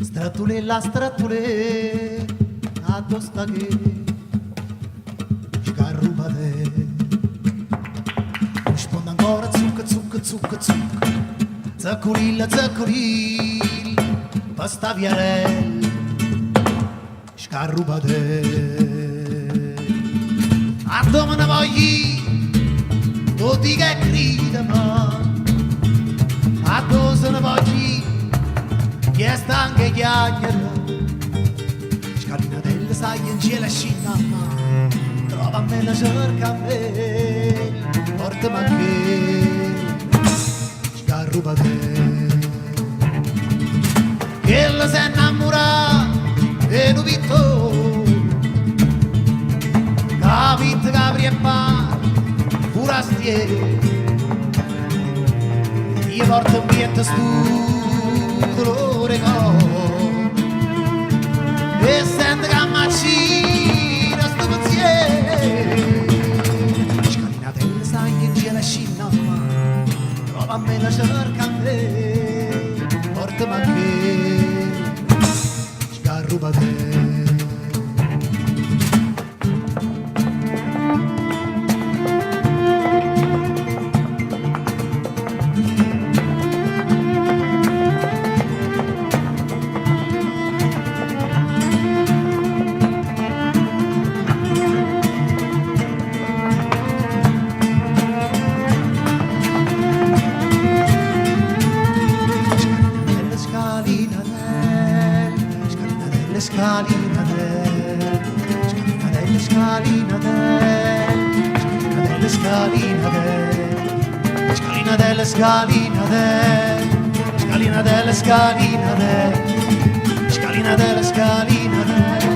Stratule la stratule addosta che scarrubate risponde ancora zucca zucca zucca zucca zacculilla zacculilla pasta viarella scarrubate a domani voglio tutti che gridano a dove ne voglio che sta anche chiacchiera scalinatella sai in cielo scina trova a me la cerca a me portami a me scarrubate che la si è innamorata e non vitto capite capri e pa furastiere io porto un bietto stu dolore no e sento che ammacina sto pensiero scalinatella sai in cielo scina trova a me la cerca a me portami a me scarrubate scalina delle scaline